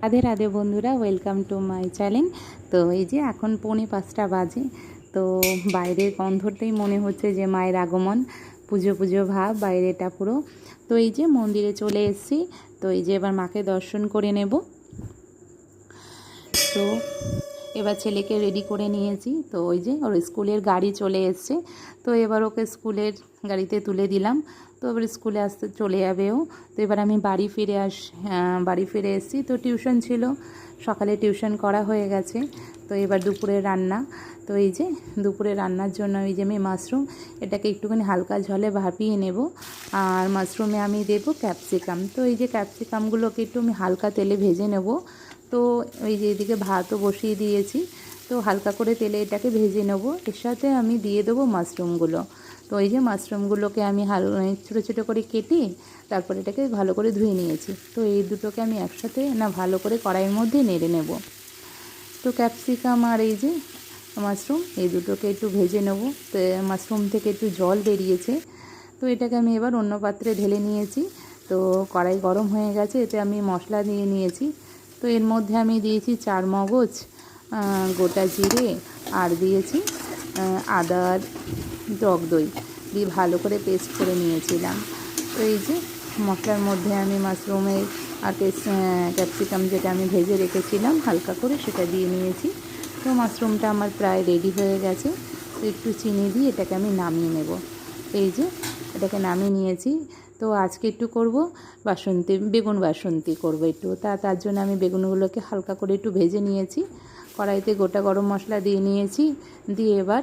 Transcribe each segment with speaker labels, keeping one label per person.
Speaker 1: রাধে রাধে বন্ধুরা, welcome to my channel. তো এই যে এখন 4:45 বাজে। তো বাইরের গন্ধতেই মনে হচ্ছে যে মায়ের আগমন, পুজো পুজো ভাব বাইরেটা পুরো। তো এই যে মন্দিরে চলে এসেছি। তো এই যে এবার মাকে দর্শন করে নেব। তো এবার ছেলেকে রেডি করে নিয়েছি। তো ওই যে ওর স্কুলের গাড়ি চলে এসছে। তো এবার ওকে স্কুলের গাড়িতে তুলে দিলাম। তো এবার স্কুলে আসতে চলে যাবে ও। তো এবার আমি বাড়ি ফিরে এসেছি। তো টিউশন ছিল, সকালে টিউশন করা হয়ে গেছে। তো এবার দুপুরে রান্না। তো এই যে দুপুরে রান্নার জন্য এই যে আমি মাশরুম, এটাকে একটুখানি হালকা ঝোলে ভাপিয়ে নেব। আর মাশরুমে আমি দেবো ক্যাপসিকাম। তো এই যে ক্যাপসিকামগুলোকে একটু আমি হালকা তেলে ভেজে নেব। তো ওই যে এদিকে ভাতও বসিয়ে দিয়েছি। তো হালকা করে তেলে এটাকে ভেজে নেব। এর সাথে আমি দিয়ে দেবো মাশরুমগুলো। তো এই যে মাশরুমগুলোকে আমি ছোটো ছোটো করে কেটে তারপর এটাকে ভালো করে ধুয়ে নিয়েছি। তো এই দুটোকে আমি একসাথে ভালো করে কড়াইয়ের মধ্যে নেড়ে নেব। তো ক্যাপসিকাম আর এই যে মাশরুম, এই দুটোকে একটু ভেজে নেব। তো মাশরুম থেকে একটু জল বেরিয়েছে। তো এটাকে আমি এবার অন্য পাত্রে ঢেলে নিয়েছি। তো কড়াই গরম হয়ে গেছে, এতে আমি মশলা দিয়ে নিয়েছি। তো এর মধ্যে আমি দিয়েছি 4 মগজ, গোটা জিরে, আর দিয়েছি আদা, টক দই দিয়ে ভালো করে পেস্ট করে নিয়েছিলাম। তো এই যে মশলার মধ্যে আমি মাশরুমের আর ক্যাপসিকাম যেটা আমি ভেজে রেখেছিলাম হালকা করে সেটা দিয়ে নিয়েছি। তো মাশরুমটা আমার প্রায় রেডি হয়ে গেছে। তো একটু চিনি দিয়ে এটাকে আমি নামিয়ে নেব। এই যে এটাকে নামিয়ে নিয়েছি। তো আজকে একটু করব বেগুন বাসন্তী করবো একটু। তার জন্য আমি বেগুনগুলোকে হালকা করে একটু ভেজে নিয়েছি। কড়াইতে গোটা গরম মশলা দিয়ে নিয়েছি। দিয়ে এবার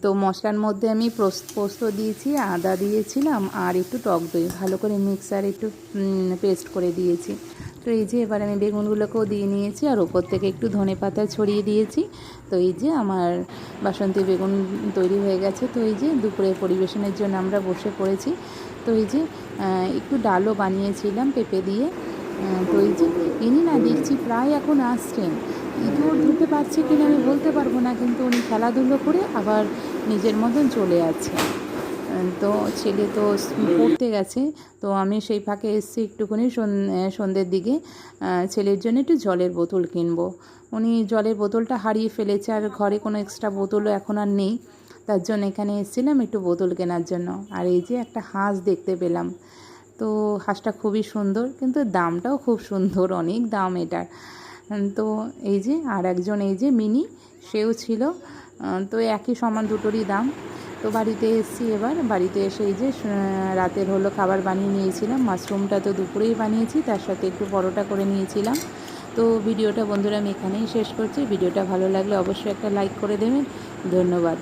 Speaker 1: তো মশলার মধ্যে আমি পোস্ত দিয়েছি, আদা দিয়েছিলাম, আর একটু টক দই ভালো করে মিক্সার একটু পেস্ট করে দিয়েছি। তো এই যে এবার আমি বেগুনগুলোকেও দিয়ে নিয়েছি আর ওপর থেকে একটু ধনেপাতা ছড়িয়ে দিয়েছি। তো এই যে আমার বাসন্তী বেগুন তৈরি হয়ে গেছে। তো এই যে দুপুরে পরিবেশনের জন্য আমরা বসে পড়েছি। তো এই যে একটু ডালও বানিয়েছিলাম পেঁপে দিয়ে। তো এই যে ইনি না দেখছি প্রায় এখন আসছেন। ইঁদুর ধরতে পারছে কিনা আমি বলতে পারবো না, কিন্তু উনি খেলাধুলো করে আবার নিজের মতন চলে যাচ্ছে। তো ছেলে তো পড়তে গেছে। তো আমি সেই ফাঁকে এসেছি একটুখানি সন্ধ্যের দিকে ছেলের জন্য একটু জলের বোতল কিনবো। উনি জলের বোতলটা হারিয়ে ফেলেছে, আর ঘরে কোনো এক্সট্রা বোতলও এখন আর নেই। তার জন্য এখানে এসেছিলাম একটু বোতল কেনার জন্য। আর এই যে একটা হাঁস দেখতে পেলাম। তো হাঁসটা খুবই সুন্দর, কিন্তু দামটাও খুব সুন্দর, অনেক দাম এটার। তো এই যে আর একজন এই যে মিনি, সেও ছিল। তো একই সমান দুটোরই দাম। তো বাড়িতে এসেছি। এবার বাড়িতে এসে এই যে রাতের হলো খাবার বানিয়ে নিয়েছিলাম। মাশরুমটা তো দুপুরেই বানিয়েছি, তার সাথে একটু পরোটা করে নিয়েছিলাম। তো ভিডিওটা বন্ধুরা আমি এখানেই শেষ করছি। ভিডিওটা ভালো লাগলে অবশ্যই একটা লাইক করে দেবেন। ধন্যবাদ।